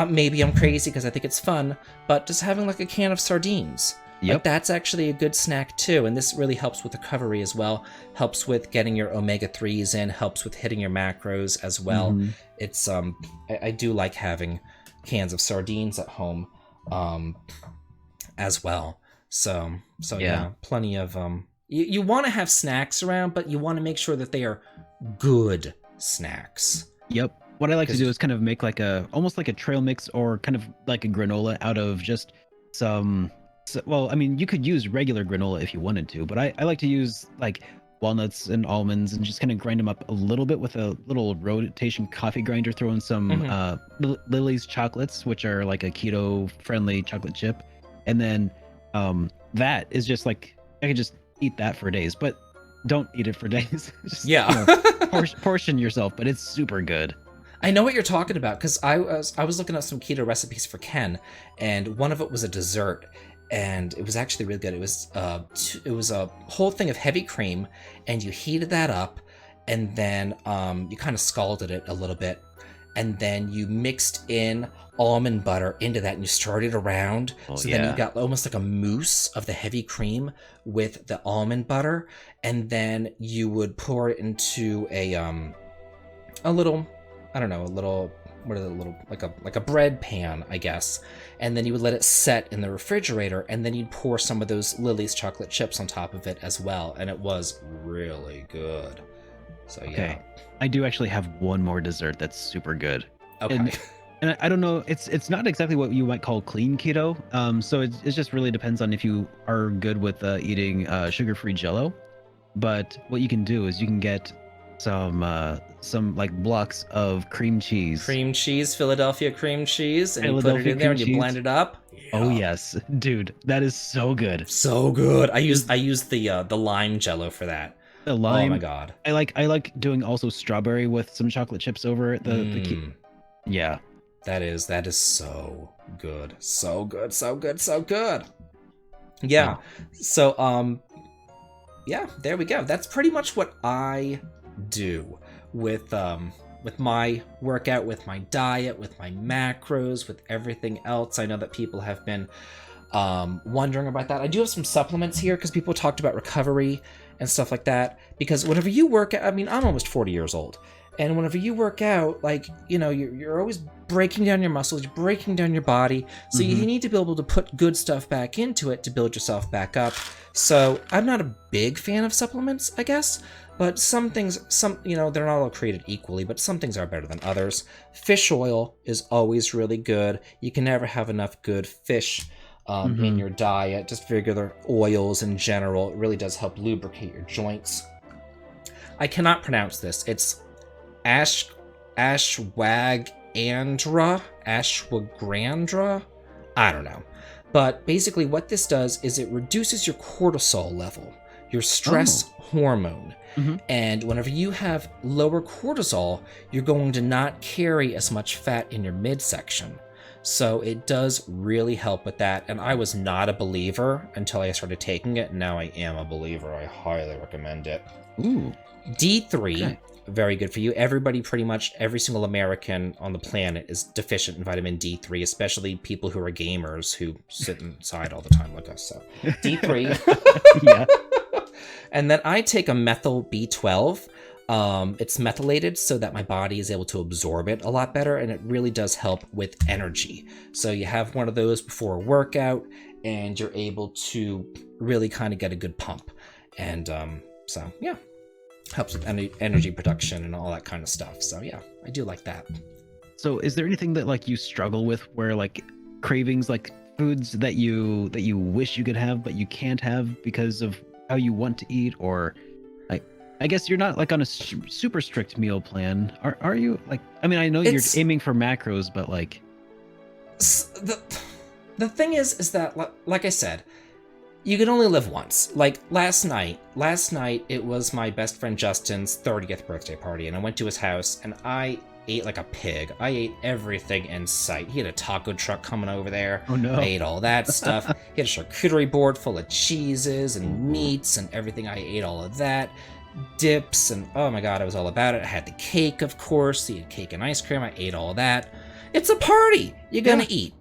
Maybe I'm crazy because I think it's fun, but just having like a can of sardines. Like, that's actually a good snack too, and this really helps with recovery as well. Helps with getting your omega-3s in, helps with hitting your macros as well. It's I do like having cans of sardines at home as well. So yeah, plenty of you want to have snacks around, but you want to make sure that they are good snacks. Yep. What I like to do is kind of make like almost like a trail mix, or kind of like a granola out of just some. Well, you could use regular granola if you wanted to, but I like to use like walnuts and almonds and just kind of grind them up a little bit with a little rotation coffee grinder, throw in some Lily's chocolates, which are like a keto friendly chocolate chip. And then that is just like, I could just eat that for days, but don't eat it for days. Just, portion yourself, but it's super good. I know what you're talking about, because I was looking at some keto recipes for Ken, and one of it was a dessert. And it was actually really good. It was a whole thing of heavy cream, and you heated that up, and then you kind of scalded it a little bit, and then you mixed in almond butter into that, and you stirred it around. Then you got almost like a mousse of the heavy cream with the almond butter, and then you would pour it into a little, like a bread pan, I guess. And then you would let it set in the refrigerator, and then you'd pour some of those Lily's chocolate chips on top of it as well. And it was really good. So yeah. Okay. I do actually have one more dessert that's super good. Okay. And I don't know, it's not exactly what you might call clean keto. So it just really depends on if you are good with eating sugar-free Jell-O. But what you can do is you can get some like blocks of cream cheese, Philadelphia cream cheese, and you put it in there and you blend it up. Oh yes, dude, that is so good. I use the lime Jell-O for that. The lime. Oh my god. I like doing also strawberry with some chocolate chips over it. Yeah. That is so good. So good. Yeah. So yeah, there we go. That's pretty much what I do with my workout, with my diet, with my macros, with everything else. I know that people have been wondering about that. I do have some supplements here because people talked about recovery and stuff like that. Because whenever you work out, I'm almost 40 years old, And whenever you work out, like, you're always breaking down your muscles, you're breaking down your body. So you need to be able to put good stuff back into it to build yourself back up. So I'm not a big fan of supplements, I guess. But some things, they're not all created equally, but some things are better than others. Fish oil is always really good. You can never have enough good fish in your diet. Just regular oils in general. It really does help lubricate your joints. I cannot pronounce this. It's ashwagandra? I don't know. But basically what this does is it reduces your cortisol level, your stress hormone. And whenever you have lower cortisol, you're going to not carry as much fat in your midsection. So it does really help with that. And I was not a believer until I started taking it. Now I am a believer. I highly recommend it. Ooh. D3, very good for you. Everybody, pretty much every single American on the planet is deficient in vitamin D3, especially people who are gamers who sit inside all the time like us. So D3. Yeah. And then I take a methyl B12. It's methylated so that my body is able to absorb it a lot better, and it really does help with energy. So you have one of those before a workout, and you're able to really kind of get a good pump. And so, yeah, helps with energy production and all that kind of stuff. So, yeah, I do like that. So is there anything that like you struggle with where like cravings, like foods that you wish you could have but you can't have because of how you want to eat? Or I guess you're not like on a super strict meal plan, are you? Like, I mean, I know you're aiming for macros, but like the thing is that, like I said, you can only live once. Like last night it was my best friend Justin's 30th birthday party, and I went to his house and I ate like a pig. I ate everything in sight. He had a taco truck coming over there. Oh no. I ate all that stuff. He had a charcuterie board full of cheeses and meats and everything. I ate all of that. Dips, and oh my god, I was all about it. I had the cake, of course. He had cake and ice cream. I ate all that. It's a party. You're gonna eat,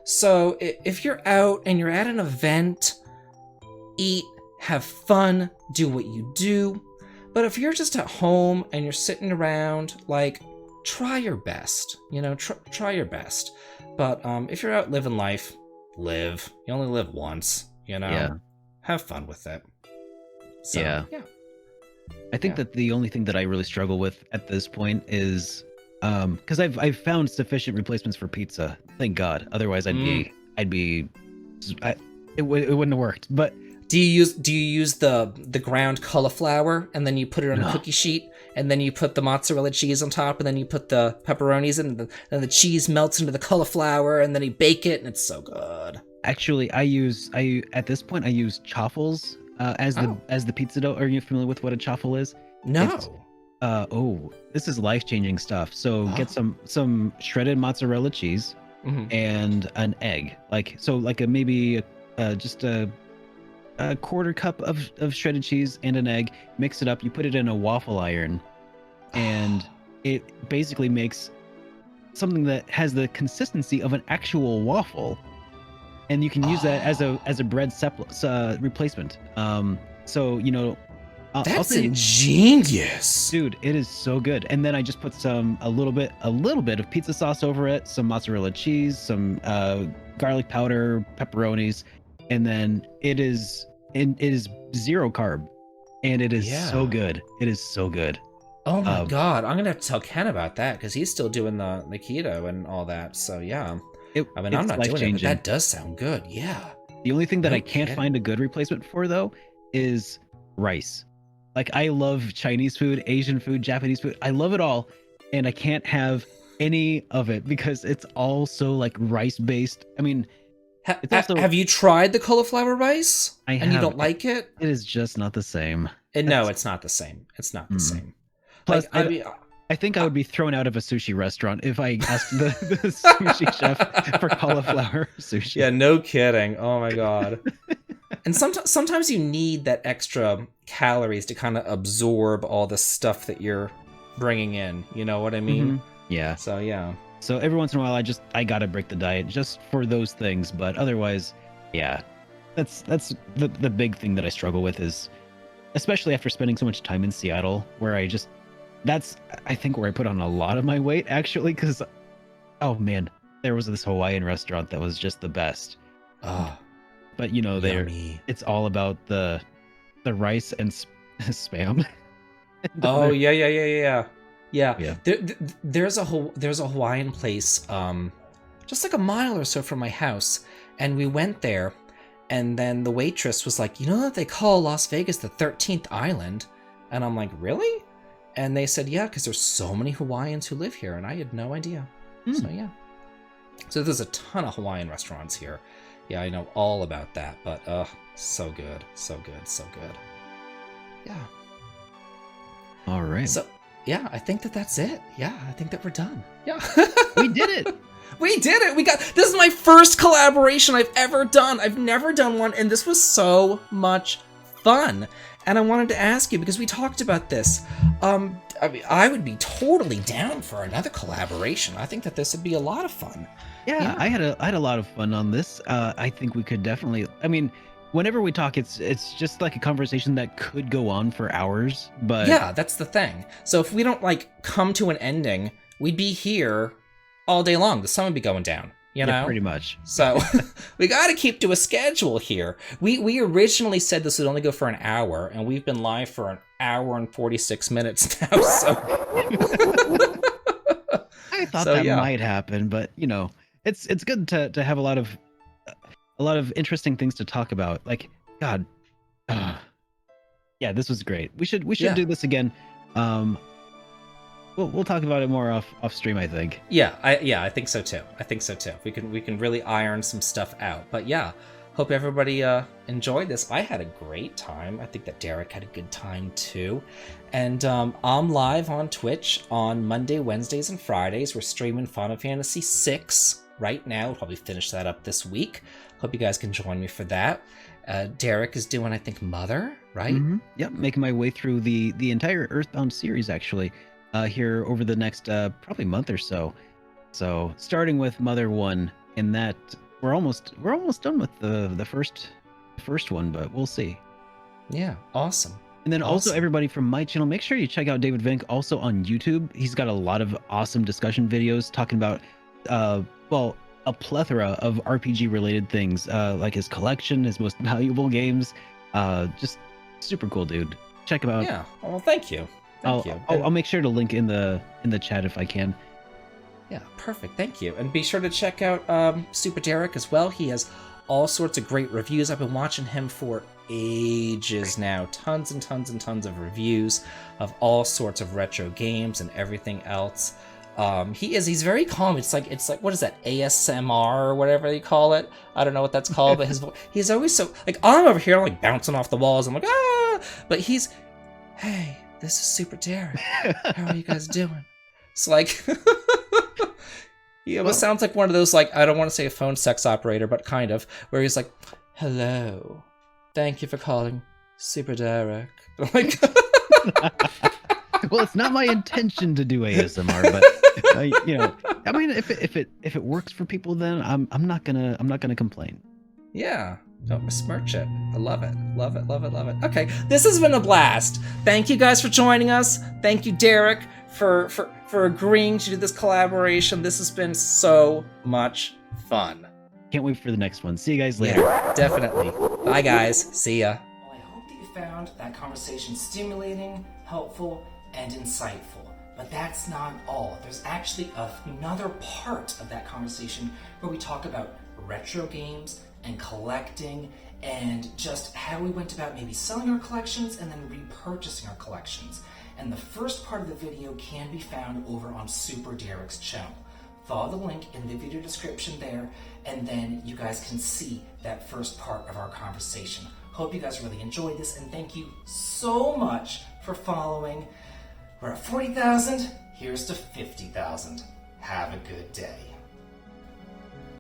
So if you're out and you're at an event, eat, have fun, do what you do. But if you're just at home and you're sitting around, like, try your best. Try your best. But if you're out living life, live. You only live once. Yeah. Have fun with it. So, yeah. I think that the only thing that I really struggle with at this point is because I've found sufficient replacements for pizza, thank God. Otherwise, it wouldn't have worked. But do you use the ground cauliflower and then you put it on a cookie sheet and then you put the mozzarella cheese on top and then you put the pepperonis in and the cheese melts into the cauliflower and then you bake it and it's so good. Actually, at this point I use chaffles as the pizza dough. Are you familiar with what a chaffle is? No. This is life-changing stuff. So get some shredded mozzarella cheese and an egg. Just a quarter cup of shredded cheese and an egg. Mix it up. You put it in a waffle iron, and it basically makes something that has the consistency of an actual waffle. And you can use that as a bread replacement. That's ingenious, dude. It is so good. And then I just put a little bit of pizza sauce over it, some mozzarella cheese, some garlic powder, pepperonis, and then it is zero carb, and it is so good. It is so good. Oh my god, I'm gonna have to tell Ken about that because he's still doing the keto and all that. So yeah. I'm not doing it, but that does sound good. Yeah. The only thing that I can't find a good replacement for, though, is rice. Like, I love Chinese food, Asian food, Japanese food. I love it all, and I can't have any of it because it's all so, like, rice-based. I mean, have you tried the cauliflower rice? And you don't like it? It is just not the same. No, it's not the same. It's not the same. Plus, I think I would be thrown out of a sushi restaurant if I asked the sushi chef for cauliflower sushi. Yeah, no kidding. Oh my god. And sometimes you need that extra calories to kind of absorb all the stuff that you're bringing in. You know what I mean? Yeah. So yeah. So every once in a while, I gotta break the diet just for those things. But otherwise, yeah, that's the big thing that I struggle with is, especially after spending so much time in Seattle, where I just that's, I think, where I put on a lot of my weight, actually, because, oh man, there was this Hawaiian restaurant that was just the best. Oh, But yummy. it's all about the rice and spam. And Oh yeah, yeah, yeah, yeah, yeah. Yeah. There's a Hawaiian place, just like a mile or so from my house, and we went there, and then the waitress was like, "You know that they call Las Vegas the 13th island?" And I'm like, "Really?" And they said, "Yeah, because there's so many Hawaiians who live here," and I had no idea. So yeah. So there's a ton of Hawaiian restaurants here. Yeah, I know all about that, but so good, so good, so good. Yeah. All right. So, yeah, I think that's it. Yeah, I think that we're done. Yeah. We did it. We did it. This is my first collaboration I've ever done. I've never done one, and this was so much fun. And I wanted to ask you, because we talked about this. I mean, I would be totally down for another collaboration. I think that this would be a lot of fun. Yeah, I had a lot of fun on this. I think we could definitely. I mean, whenever we talk, it's just like a conversation that could go on for hours. But yeah, that's the thing. So if we don't come to an ending, we'd be here all day long. The sun would be going down. You know, pretty much. So we got to keep to a schedule here. We originally said this would only go for an hour, and we've been live for an hour and 46 minutes now. So I thought that might happen, but it's good to have a lot of interesting things to talk about. Like, God, yeah, this was great. We should do this again. We'll talk about it more off stream, I think. Yeah, I think so too. We can really iron some stuff out. But yeah, hope everybody enjoyed this. I had a great time. I think that Derek had a good time too. And I'm live on Twitch on Monday, Wednesdays, and Fridays. We're streaming Final Fantasy VI right now. We'll probably finish that up this week. Hope you guys can join me for that. Derek is doing, I think, Mother, right? Mm-hmm. Yep, making my way through the entire Earthbound series, actually. Here over the next probably month or so. So starting with Mother 1, and that we're almost done with the first one, but we'll see. Yeah, awesome. And then also everybody from my channel, make sure you check out Davidvinc also on YouTube. He's got a lot of awesome discussion videos talking about a plethora of RPG related things, like his collection, his most valuable games. Just super cool dude. Check him out. Yeah. Well, thank you. I'll make sure to link in the chat if I can. Yeah, perfect. Thank you. And be sure to check out SuperDerek as well. He has all sorts of great reviews. I've been watching him for ages now. Tons and tons and tons of reviews of all sorts of retro games and everything else. He's very calm. It's like what is that, ASMR or whatever you call it? I don't know what that's called, but he's always so I'm over here bouncing off the walls. I'm like, ah, but hey, this is SuperDerek. How are you guys doing? It's he almost sounds like one of those, I don't want to say a phone sex operator, but kind of, where he's like, hello, thank you for calling SuperDerek. Well, it's not my intention to do ASMR, but I mean, if it works for people, then I'm not gonna complain. Yeah. Don't besmirch it. I love it. Love it, love it, love it. Okay, this has been a blast. Thank you guys for joining us. Thank you, Derek, for agreeing to do this collaboration. This has been so much fun. Can't wait for the next one. See you guys later. Yeah, definitely. Bye, guys. See ya. Well, I hope that you found that conversation stimulating, helpful, and insightful. But that's not all. There's actually another part of that conversation where we talk about retro games and collecting and just how we went about maybe selling our collections and then repurchasing our collections. And the first part of the video can be found over on SuperDerek's channel. Follow the link in the video description there, and then you guys can see that first part of our conversation. Hope you guys really enjoyed this, and thank you so much for following. We're at 40,000. Here's to 50,000. Have a good day.